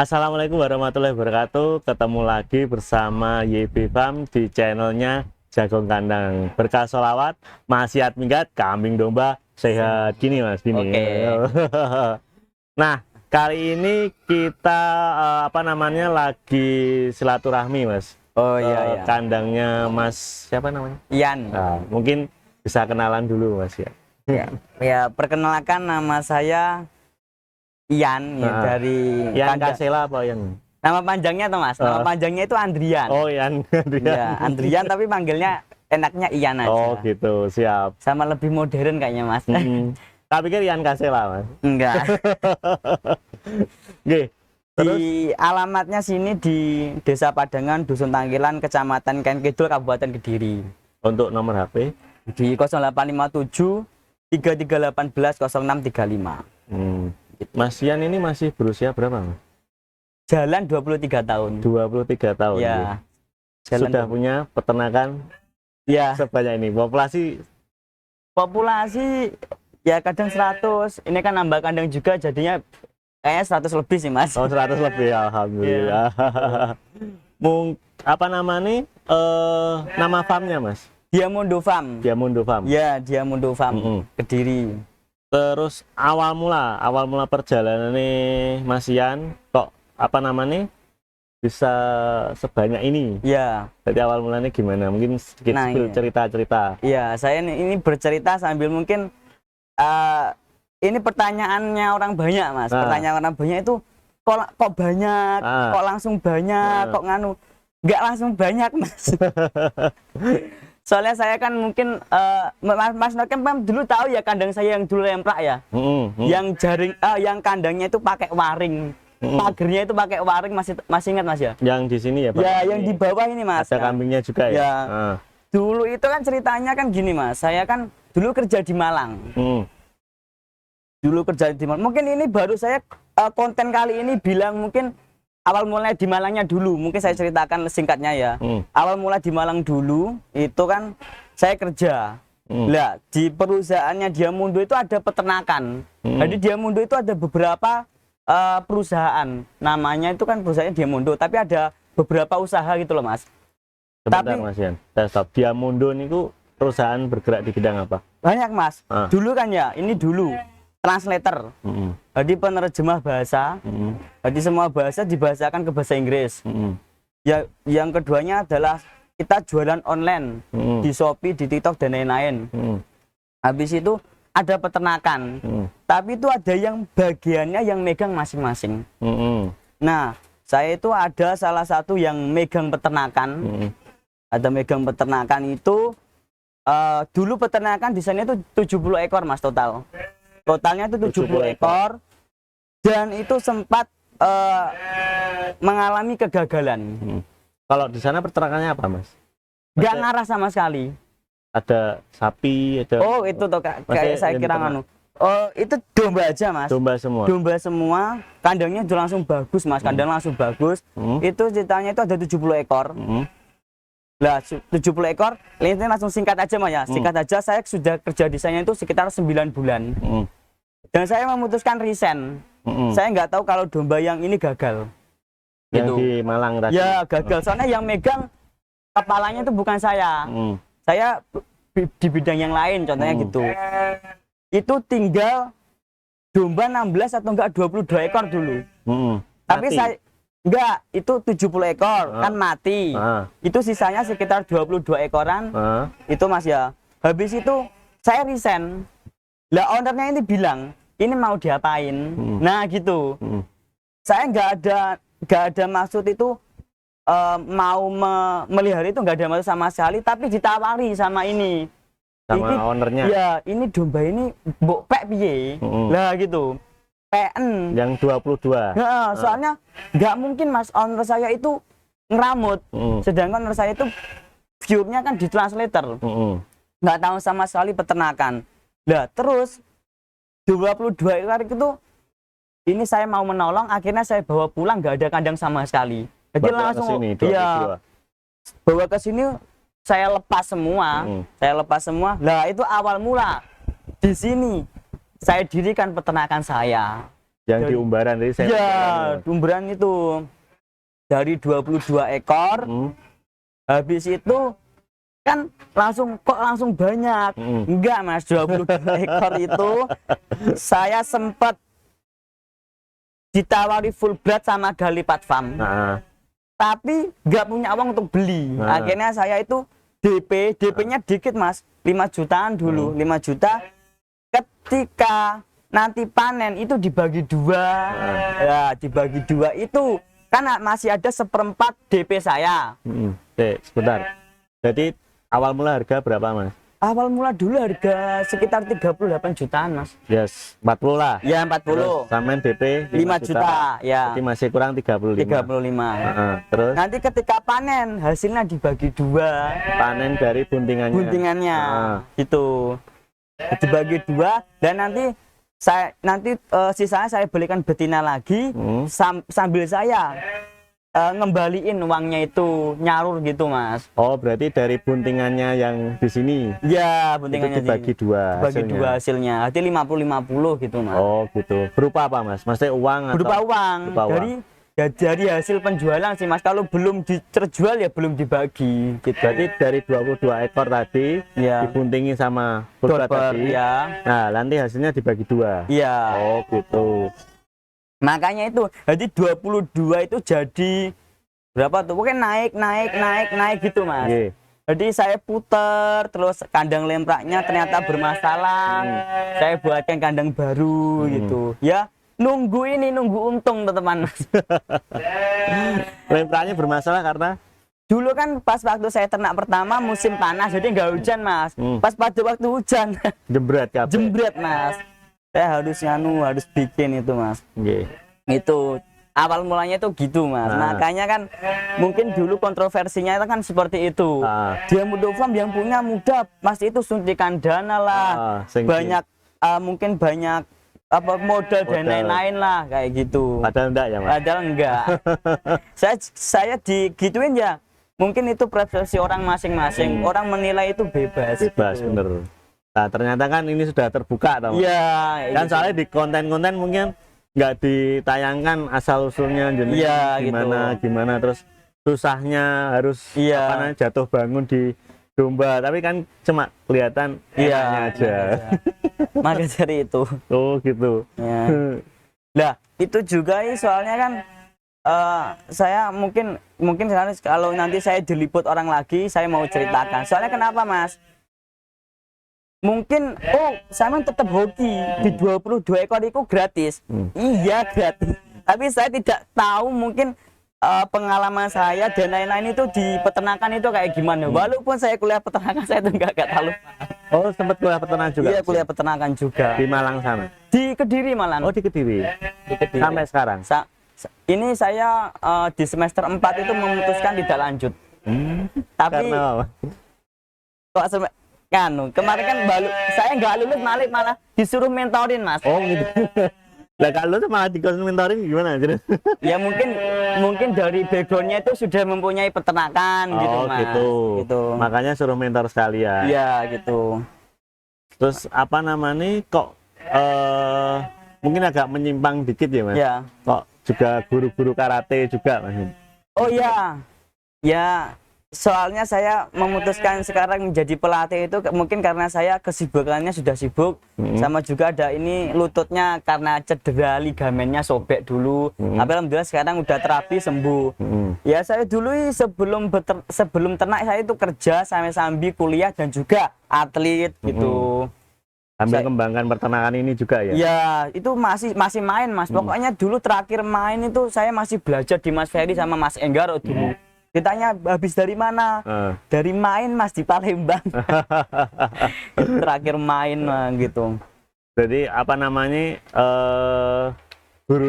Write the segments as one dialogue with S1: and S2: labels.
S1: Assalamualaikum warahmatullahi wabarakatuh. Ketemu lagi bersama YB Farm di channelnya Jagung Kandang. Berkah sholawat, maksiat minggat, kambing domba sehat. Gini mas, gini.
S2: Oke.
S1: Nah, kali ini kita lagi silaturahmi mas.
S2: Oh iya ya.
S1: Kandangnya Mas siapa namanya?
S2: Ian.
S1: Nah, mungkin bisa kenalan dulu mas ya.
S2: Ya, perkenalkan nama saya Ian ya, dari
S1: Ian Kasela apa yang?
S2: Nama panjangnya tuh Mas. Nama panjangnya itu Andrian.
S1: Oh Ian.
S2: Ya, Andrian tapi panggilnya enaknya Ian aja.
S1: Oh gitu, siap.
S2: Sama lebih modern kayaknya Mas.
S1: Tak pikir Ian Kasela mas.
S2: Enggak.
S1: Oke.
S2: Di alamatnya sini di Desa Padangan, Dusun Tangkilan, Kecamatan Ken Kidul, Kabupaten Kediri.
S1: Untuk nomor HP?
S2: Di 0857 3318 0635.
S1: Mas Ian ini masih berusia berapa mas?
S2: Jalan 23 tahun.
S1: 23 tahun.
S2: Ya.
S1: Sudah punya peternakan
S2: ya
S1: sebanyak ini.
S2: Populasi ya kadang 100. Ini kan nambah kandang juga jadinya kayaknya 100 lebih sih mas.
S1: Oh 100 lebih, alhamdulillah. Apa nama nih? Nama farmnya mas?
S2: Diamondo Farm.
S1: Diamondo Farm.
S2: Ya, Diamondo Farm. Kediri.
S1: Terus awal mula perjalanan nih Mas Ian kok bisa sebanyak ini?
S2: Ya.
S1: Jadi awal mulanya gimana? Mungkin sedikit cerita-cerita.
S2: Iya, saya ini bercerita sambil mungkin ini pertanyaannya orang banyak mas. Pertanyaan orang banyak itu kok banyak, kok langsung banyak, kok nganu? Nggak langsung banyak mas. Soalnya saya kan mungkin Mas Nokem dulu tahu ya kandang saya yang dulu lemprak ya, yang jaring, yang kandangnya itu pakai waring, pagernya itu pakai waring, masih ingat mas ya?
S1: Yang di sini ya Pak?
S2: Ya, yang di bawah ini mas.
S1: Ada kambingnya juga ya?
S2: Ya. Dulu itu kan ceritanya kan gini mas, saya kan dulu kerja di Malang. Dulu kerja di Malang. Mungkin ini baru saya konten kali ini bilang mungkin awal mulai di Malangnya dulu, mungkin saya ceritakan singkatnya ya. Awal mulai di Malang dulu, itu kan saya kerja. Lah, di perusahaannya Diamondo itu ada peternakan. Jadi Diamondo itu ada beberapa perusahaan. Namanya itu kan perusahaannya Diamondo, tapi ada beberapa usaha gitu loh, Mas.
S1: Sebentar, Mas Ian. Stop. Diamondo itu perusahaan bergerak di bidang apa?
S2: Banyak, Mas. Dulu kan ya, ini dulu translator. Jadi penerjemah bahasa. Jadi semua bahasa dibahasakan ke bahasa Inggris. Ya, yang keduanya adalah kita jualan online di Shopee, di TikTok dan lain-lain. Habis itu ada peternakan. Tapi itu ada yang bagiannya yang megang masing-masing. Nah, saya itu ada salah satu yang megang peternakan. Ada megang peternakan itu dulu peternakan di sana itu 70 ekor Mas total. Totalnya itu 70 ekor dan itu sempat mengalami kegagalan.
S1: Kalau di sana peternakannya apa mas?
S2: Nggak ngarah sama sekali.
S1: Ada sapi, ada.
S2: Oh itu tuh kayak saya kira anu. Oh itu domba aja mas.
S1: Domba semua.
S2: Domba semua. Kandangnya udah langsung bagus mas. Kandang langsung bagus. Itu ceritanya itu ada 70 ekor. Lah 70 ekor, ini langsung singkat aja mas ya. Singkat aja, saya sudah kerja di sana itu sekitar 9 bulan. Dan saya memutuskan resign. Saya nggak tahu kalau domba yang ini gagal.
S1: Yang
S2: gitu.
S1: Di Malang tadi.
S2: Ya gagal, soalnya yang megang kepalanya itu bukan saya. Saya di bidang yang lain, contohnya gitu. Itu tinggal domba 16 atau enggak 22 ekor dulu. Tapi
S1: mati.
S2: saya enggak, itu 70 ekor kan mati. Itu sisanya sekitar 22 ekoran. Itu mas ya. Habis itu saya resign. Lah ownernya ini bilang, ini mau diapain? Nah gitu. Saya nggak ada maksud itu mau melihara itu, nggak ada maksud sama sekali. Tapi ditawari sama ini.
S1: Sama ownernya.
S2: Ya ini domba ini mbok pek piye? Lah gitu. PN
S1: yang 22.
S2: Ya, soalnya nggak mungkin mas owner saya itu ngeramut, sedangkan owner saya itu view-nya kan di translator, nggak tahu sama sekali peternakan. Nah terus 22 ekor itu ini saya mau menolong, akhirnya saya bawa pulang, nggak ada kandang sama sekali. Jadi langsung ya bawa ke sini, saya lepas semua. Lah itu awal mula di sini saya dirikan peternakan saya.
S1: Yang di Umbaran tadi saya
S2: ya umbaran itu dari 22 ekor. Habis itu kan langsung banyak. Enggak Mas, 22 ekor itu saya sempat ditawari full blood sama Galipat Farm. Tapi nggak punya uang untuk beli. Akhirnya saya itu DP-nya dikit Mas, 5 jutaan dulu, 5 juta. Ketika nanti panen itu dibagi 2, ya dibagi 2 itu kan masih ada 1/4 DP saya.
S1: Oke, sebentar. Jadi awal mula harga berapa Mas?
S2: Awal mula dulu harga sekitar 38 jutaan Mas.
S1: Yes, 40 lah.
S2: Ya 40.
S1: Sampai DP
S2: 5 juta, ya.
S1: Jadi masih kurang 35.
S2: 35.
S1: Terus
S2: Nanti ketika panen hasilnya dibagi 2.
S1: panen dari buntingannya.
S2: Buntingannya itu dibagi 2 dan nanti sisanya saya belikan betina lagi sambil saya ngembaliin uangnya itu nyarur gitu Mas.
S1: Oh, berarti dari buntingannya yang di sini.
S2: Ya, buntingannya
S1: itu dibagi 2.
S2: Dibagi 2 hasilnya. Berarti 50-50 gitu Mas.
S1: Oh, gitu. Berupa apa Mas? Maksudnya uang
S2: Berupa
S1: atau
S2: uang. Dari hasil penjualan sih Mas. Kalau belum terjual ya belum dibagi gitu.
S1: Berarti dari 22 ekor tadi dibuntingi sama pulsa tadi.
S2: Ya.
S1: Nah, nanti hasilnya dibagi 2.
S2: Iya.
S1: Oh, gitu.
S2: Makanya itu, jadi 22 itu jadi berapa tuh? Pokoknya naik gitu Mas. Jadi saya puter, terus kandang lempraknya ternyata bermasalah. Saya buatkan kandang baru gitu. Ya, nunggu untung teman-teman Mas.
S1: Lempraknya bermasalah karena
S2: dulu kan pas waktu saya ternak pertama musim panas, jadi nggak hujan Mas. Pas pada waktu hujan, jembret Mas. Saya harus bikin itu Mas. Itu awal mulanya itu gitu Mas. Makanya kan mungkin dulu kontroversinya itu kan seperti itu. Dia Mudo Farm yang punya muda pasti itu suntikan dana lah, banyak mungkin banyak modal dan lain-lain lah kayak gitu.
S1: Padahal enggak ya Mas?
S2: Padahal enggak. saya digituin ya. Mungkin itu persepsi orang masing-masing. Orang menilai itu bebas.
S1: Bebas gitu. Bener. Nah, ternyata kan ini sudah terbuka tau.
S2: Iya.
S1: Kan soalnya di konten-konten mungkin nggak ditayangkan asal usulnya gimana terus susahnya harus jatuh bangun di domba, tapi kan cuma kelihatan enaknya aja.
S2: Maka dari itu.
S1: Oh gitu.
S2: Ya. Nah itu juga soalnya kan saya mungkin kalau nanti saya diliput orang lagi saya mau ceritakan. Soalnya kenapa Mas? Mungkin saya tetap hoki di 22 ekor itu gratis. Iya gratis. Tapi saya tidak tahu mungkin pengalaman saya dan lain-lain itu di peternakan itu kayak gimana. Walaupun saya kuliah peternakan saya itu enggak terlalu.
S1: Oh, sempat kuliah peternakan juga?
S2: Iya, kuliah peternakan juga.
S1: Di Malang sana?
S2: Di Kediri malah.
S1: Oh, di Kediri. Sampai sekarang?
S2: Ini saya di semester 4 itu memutuskan tidak lanjut. Tapi
S1: karena
S2: kok kemarin kan saya nggak lulus malah disuruh mentorin Mas.
S1: Oh gitu. Lah kalau tuh malah mentorin gimana?
S2: Ya mungkin dari backgroundnya itu sudah mempunyai peternakan gitu Mas. Gitu.
S1: Makanya suruh mentor sekalian.
S2: Iya gitu.
S1: Terus apa namanya kok mungkin agak menyimpang dikit ya Mas?
S2: Iya.
S1: Kok juga guru-guru karate juga Mas?
S2: Oh iya. Ya. Soalnya saya memutuskan sekarang menjadi pelatih itu mungkin karena saya kesibukannya sudah sibuk, sama juga ada ini lututnya karena cedera ligamennya sobek dulu. Tapi alhamdulillah sekarang udah terapi sembuh. Ya saya dulu sebelum ternak saya itu kerja sambil kuliah dan juga atlet gitu.
S1: Sambil kembangkan peternakan ini juga ya?
S2: Ya itu masih main Mas. Pokoknya dulu terakhir main itu saya masih belajar di Mas Ferry sama Mas Enggaro dulu. Ditanya habis dari mana? Dari main Mas di Palembang. Terakhir main gitu.
S1: Jadi apa namanya guru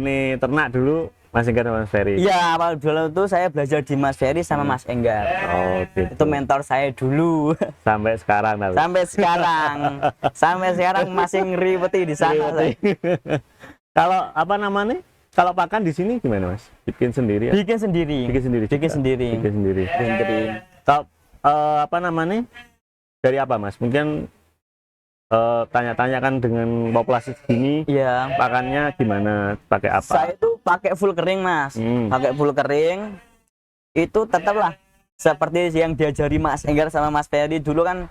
S1: nih ternak dulu Mas Enggar sama Mas Ferry?
S2: Iya, awal dulu tuh saya belajar di Mas Ferry sama Mas Enggar.
S1: Oh gitu.
S2: Itu mentor saya dulu.
S1: Sampai sekarang tapi.
S2: Sampai sekarang masih ngeribeti di sana.
S1: Kalau apa namanya? Kalau pakan di sini gimana Mas? Bikin sendiri?
S2: Bikin sendiri.
S1: Kalau apa namanya? Dari apa Mas? Mungkin tanya-tanya kan dengan populasi segini,
S2: Iya.
S1: pakannya gimana, pakai apa?
S2: Saya itu pakai full kering Mas, pakai full kering. Itu tetaplah seperti yang diajari Mas Enggar sama Mas Ferry dulu kan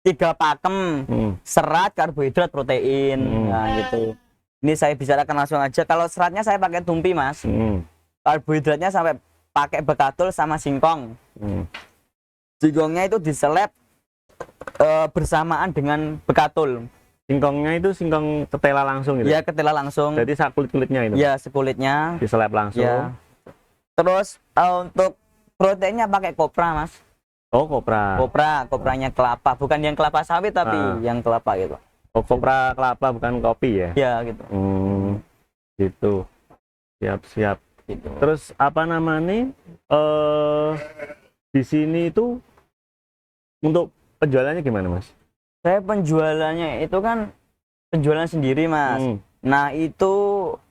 S2: 3 pakem, serat, karbohidrat, protein, nah gitu. Ini saya bicarakan langsung aja. Kalau seratnya saya pakai tumpi Mas, karbohidratnya sampai pakai bekatul sama singkong. Singkongnya itu diseleb bersamaan dengan bekatul.
S1: Singkongnya itu singkong ketela langsung gitu?
S2: Iya, ketela langsung.
S1: Jadi sekulit-kulitnya itu?
S2: Iya, sekulitnya.
S1: Diseleb langsung?
S2: Ya. Terus untuk proteinnya pakai kopra Mas.
S1: Oh, kopra.
S2: Kopranya kelapa, bukan yang kelapa sawit tapi yang kelapa gitu.
S1: Oh, kopra kelapa bukan kopi ya?
S2: Iya gitu.
S1: Gitu. Siap.
S2: Gitu.
S1: Terus apa namanya? Di sini itu untuk penjualannya gimana Mas?
S2: Saya penjualannya itu kan penjualan sendiri Mas. Nah itu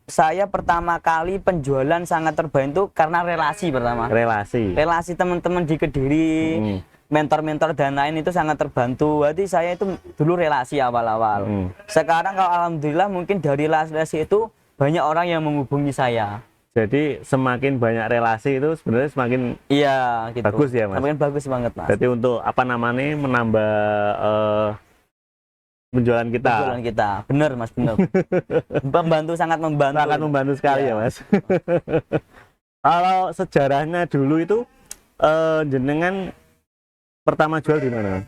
S2: saya pertama kali penjualan sangat terbantu karena relasi pertama. Relasi teman-teman di Kediri, mentor-mentor dan lain itu sangat terbantu. Jadi saya itu dulu relasi awal-awal. Sekarang kalau alhamdulillah mungkin dari relasi itu banyak orang yang menghubungi saya.
S1: Jadi semakin banyak relasi itu sebenarnya semakin
S2: gitu.
S1: Bagus ya Mas.
S2: Semakin bagus banget Mas.
S1: Jadi untuk apa namanya menambah penjualan kita.
S2: Bener Mas, bener. Sangat membantu
S1: sekali ya Mas. Kalau sejarahnya dulu itu jenengan pertama jual di mana?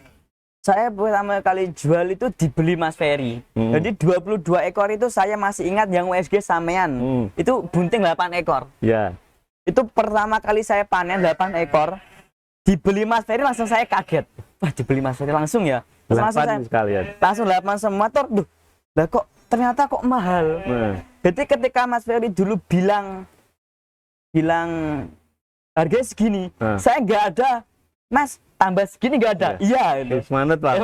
S2: Saya pertama kali jual itu dibeli Mas Ferry. Jadi 22 ekor itu saya masih ingat yang USG sampean. Itu bunting 8 ekor.
S1: Ya.
S2: Itu pertama kali saya panen 8 ekor. Dibeli Mas Ferry langsung saya kaget. Wah, dibeli Mas Ferry langsung ya.
S1: Langsung
S2: 8 semua tuh. Lah kok ternyata kok mahal. Jadi ketika Mas Ferry dulu bilang harganya segini, saya nggak ada. Mas, tambah segini nggak ada. Iya, itu.
S1: Semangat Pak.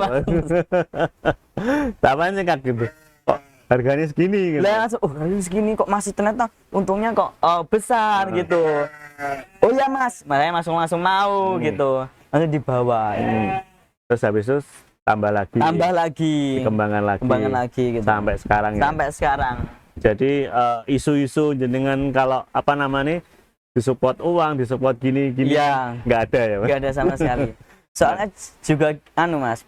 S1: Tamanya kaget. Kok harganya segini gitu.
S2: Lah langsung, harganya segini kok masih ternyata untungnya kok besar gitu. Oh ya Mas, saya langsung mau gitu. Langsung dibawa.
S1: Terus habis itu tambah lagi. Kembangan lagi
S2: gitu.
S1: Sampai sekarang ya.
S2: Sampai sekarang.
S1: Jadi isu-isu jenengan kalau apa namanya disupport uang, disupport gini
S2: ya,
S1: nggak ada ya Mas?
S2: Nggak ada sama sekali. Soalnya juga Mas,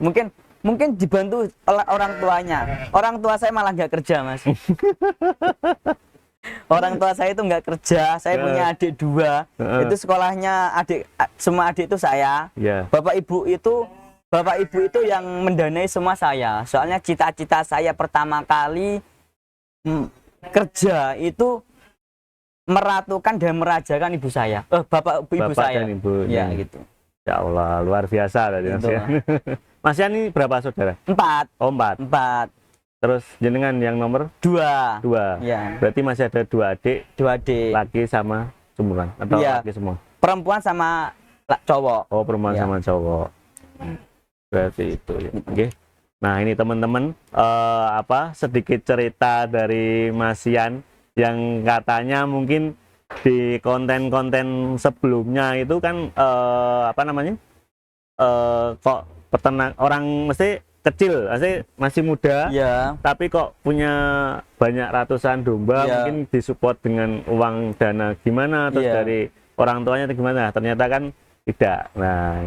S2: mungkin dibantu oleh orang tuanya. Orang tua saya malah nggak kerja Mas. Orang tua saya itu nggak kerja. Saya punya adik 2. Itu sekolahnya semua adik itu saya. Bapak ibu itu yang mendanai semua saya. Soalnya cita-cita saya pertama kali kerja itu meratukan dan merajakan ibu saya. Bapak ibu saya.
S1: Dan ibu.
S2: Ya gitu.
S1: Ya Allah, luar biasa tadi Mas Yan. Mas Yan ini berapa saudara?
S2: 4.
S1: Oh, 4. Terus jenengan yang nomor
S2: 2.
S1: Ya. Berarti masih ada 2 adik.
S2: 2 adik.
S1: Laki sama cumuran atau laki semua?
S2: Perempuan sama cowok.
S1: Oh, perempuan sama cowok. Berarti itu ya. Oke. Nah, ini teman-teman sedikit cerita dari Mas Yan yang katanya mungkin di konten-konten sebelumnya itu kan kok peternak orang mesti kecil, masih muda, tapi kok punya banyak ratusan domba, mungkin disupport dengan uang dana gimana, terus dari orang tuanya itu gimana? Ternyata kan tidak. Nah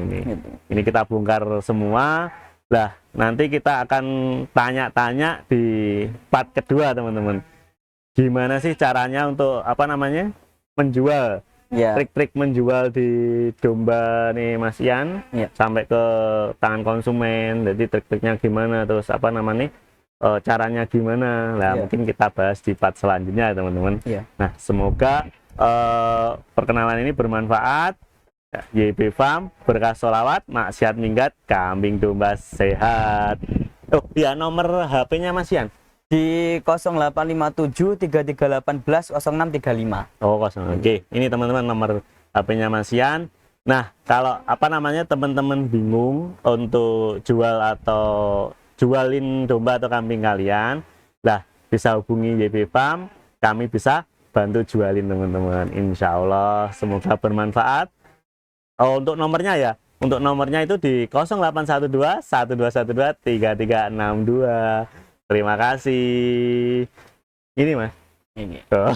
S1: ini kita bongkar semua. Lah nanti kita akan tanya-tanya di part kedua teman-teman. Gimana sih caranya untuk menjual, trik-trik menjual di domba nih Mas Yan sampai ke tangan konsumen. Jadi trik-triknya gimana, terus caranya gimana. Nah mungkin kita bahas di part selanjutnya teman-teman. Nah semoga perkenalan ini bermanfaat. YB Farm berkah sholawat, maksiat minggat, kambing domba sehat. Oh ya, nomor HP-nya Mas Yan
S2: di 0857 3318 0635.
S1: Oh, 0. Oke. Ini teman-teman nomor HP-nya Mas Yan. Nah, kalau teman-teman bingung untuk jual atau jualin domba atau kambing kalian, lah bisa hubungi YB Farm. Kami bisa bantu jualin teman-teman. Insya Allah semoga bermanfaat. Oh, untuk nomornya ya Untuk nomornya itu di 0812 1212 3362. Terima kasih. Ini Mas.
S2: Ini.
S1: Oh.